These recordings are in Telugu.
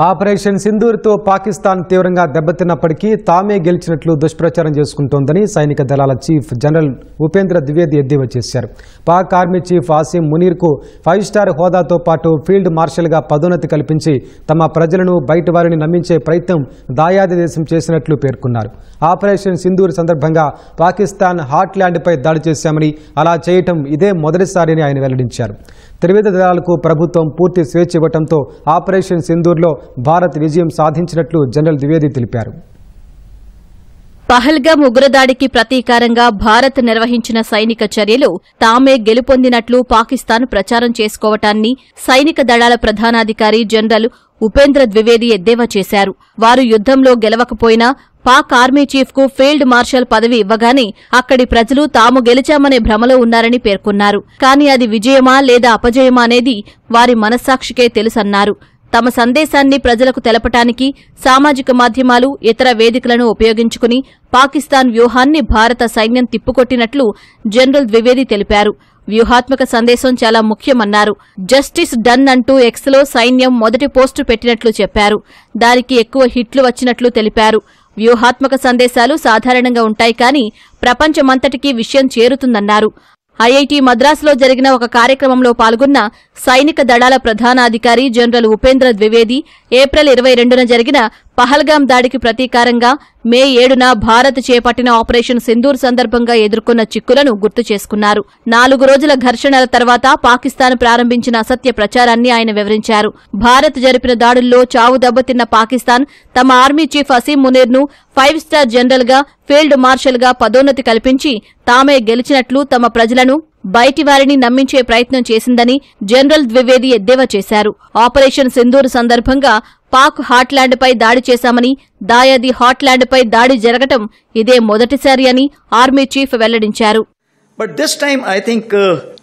ఆపరేషన్ సింధూర్తో పాకిస్తాన్ తీవ్రంగా దెబ్బతిన్నప్పటికీ తామే గెలిచినట్లు దుష్ప్రచారం చేసుకుంటోందని సైనిక దళాల చీఫ్ జనరల్ ఉపేంద్ర ద్వివేది ఎద్దేవా చేశారు. పాక్ ఆర్మీ చీఫ్ ఆసిం మునీర్కు 5 స్టార్ హోదాతో పాటు ఫీల్డ్ మార్షల్గా పదోన్నతి కల్పించి తమ ప్రజలను బయట వారిని నమ్మించే ప్రయత్నం దాయాది దేశం చేసినట్లు పేర్కొన్నారు. ఆపరేషన్ సింధూర్ సందర్భంగా పాకిస్తాన్ హార్ట్లాండ్పై దాడి చేశామని, అలా చేయటం ఇదే మొదటిసారి ఆయన వెల్లడించారు. త్రివిధ దళాలకు ప్రభుత్వం పూర్తి స్వేచ్ఛ ఇవ్వడంతో ఆపరేషన్ సింధూర్లో భారత్ విజయం సాధించినట్లు జనరల్ ద్వివేది తెలిపారు. పహల్గామ్ ఉగ్రదాడికి ప్రతీకారంగా భారత్ నిర్వహించిన సైనిక చర్యలు తామే గెలుపొందినట్లు పాకిస్తాన్ ప్రచారం చేసుకోవటాన్ని సైనిక దళాల ప్రధానాధికారి జనరల్ ఉపేంద్ర ద్వివేది ఎద్దేవా చేశారు. వారు యుద్దంలో గెలవకపోయినా పాక్ ఆర్మీ చీఫ్ కు ఫీల్డ్ మార్షల్ పదవి ఇవ్వగానే అక్కడి ప్రజలు తాము గెలిచామనే భ్రమలో ఉన్నారని పేర్కొన్నారు. కానీ అది విజయమా లేదా అపజయమా అనేది వారి మనస్సాక్షికే తెలుసన్నారు. తమ సందేశాన్ని ప్రజలకు తెలపటానికి సామాజిక మాధ్యమాలు, ఇతర వేదికలను ఉపయోగించుకుని పాకిస్తాన్ వ్యూహాన్ని భారత సైన్యం తిప్పుకొట్టినట్లు జనరల్ ద్వివేది తెలిపారు. వ్యూహాత్మక సందేశం చాలా ముఖ్యమన్నారు. జస్టిస్ డన్ అంటూ ఎక్స్లో సైన్యం మొదటి పోస్టు పెట్టినట్లు చెప్పారు. దానికి ఎక్కువ హిట్లు వచ్చినట్లు తెలిపారు. వ్యూహాత్మక సందేశాలు సాధారణంగా ఉంటాయి, కానీ ప్రపంచమంతటికీ విషయం చేరుతుందన్నారు. ఐఐటి మద్రాసులో జరిగిన ఒక కార్యక్రమంలో పాల్గొన్న సైనిక దళాల ప్రధానాధికారి జనరల్ ఉపేంద్ర ద్వివేది ఏప్రిల్ 22న జరిగిన పహల్గామ్ దాడికి ప్రతీకారంగా మే 7న భారత్ చేపట్టిన ఆపరేషన్ సింధూర్ సందర్భంగా ఎదుర్కొన్న చిక్కులను గుర్తు చేసుకున్నారు. 4 రోజుల ఘర్షణల తర్వాత పాకిస్తాన్ ప్రారంభించిన అసత్య ప్రచారాన్ని ఆయన వివరించారు. భారత్ జరిపిన దాడుల్లో చావు దెబ్బతిన్న పాకిస్తాన్ తమ ఆర్మీ చీఫ్ ఆసిం మునీర్ను 5 స్టార్ జనరల్గా, ఫీల్డ్ మార్షల్గా పదోన్నతి కల్పించి తామే గెలిచినట్లు తమ ప్రజలను బయటి వారిని నమ్మించే ప్రయత్నం చేసిందని జనరల్ ద్వివేది ఎద్దేవా చేశారు. ఆపరేషన్ సింధూర్ సందర్భంగా పాక్ హార్ట్లాండ్పై దాడి చేశామని, దాయాది హార్ట్లాండ్పై దాడి జరగటం ఇదే మొదటిసారి అని ఆర్మీ చీఫ్ వెల్లడించారు. But this time I think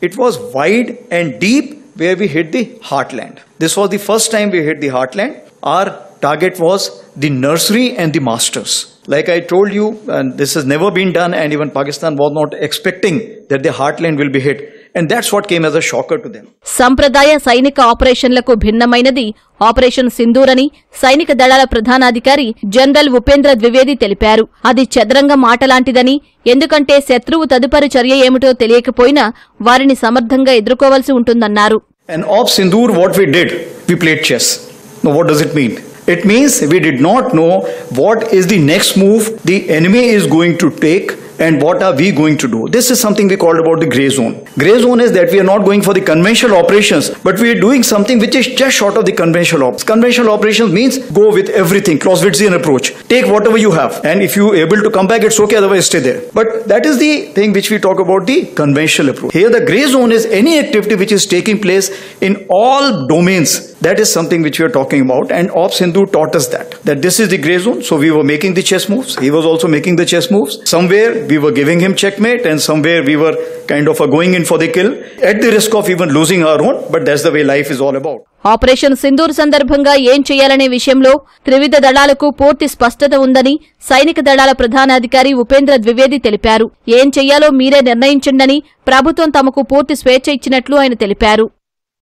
it was wide and deep where we hit the heartland. This was the first time we hit the heartland. Our target was the nursery and the masters. Like I told you, and this has never been done, and even Pakistan was not expecting that the heartland will be hit. And that's what came as a shocker to them. సంప్రదాయ సైనిక ఆపరేషన్లకు భిన్నమైనది ఆపరేషన్ సింధూర్ అని సైనిక దళాల ప్రధానాధికారి జనరల్ ఉపేంద్ర ద్వివేది తెలిపారు. అది చదరంగ మాటలాంటిదని, ఎందుకంటే శత్రువు తదుపరి చర్య ఏమిటో తెలియకపోయినా వారిని సమర్థంగా ఎదుర్కోవాల్సి ఉంటుందన్నారు. And of Sindoor, what we did, we played chess. Now what does it mean? It means we did not know what is the next move the enemy is going to take and what are we going to do. This is something we called about the grey zone. Grey zone is that we are not going for the conventional operations, but we are doing something which is just short of the conventional operations. Conventional operations means go with everything, Clausewitzian approach. Take whatever you have, and if you are able to come back, it's okay, otherwise stay there. But that is the thing which we talk about, the conventional approach. Here the grey zone is any activity which is taking place in all domains. That is something which we are talking about, and Op Sindoor taught us that this is the grey zone. So we were making the chess moves, he was also making the chess moves. Somewhere we were giving him checkmate, and somewhere we were kind of going in for the kill at the risk of even losing our own, but that's the way life is all about. Operation Sindoor సందర్భంగా ఏం చేయాలనే విషయంలో త్రివిధ దళాలకు పూర్తి స్పష్టత ఉందని సైనిక దళాల ప్రధానాధికారి ఉపేంద్ర ద్వివేది తెలిపారు. ఏం చెయ్యాలో మీరే నిర్ణయించండని ప్రభుత్వం తమకు పూర్తి స్వేచ్ఛ ఇచ్చినట్లు ఆయన తెలిపారు.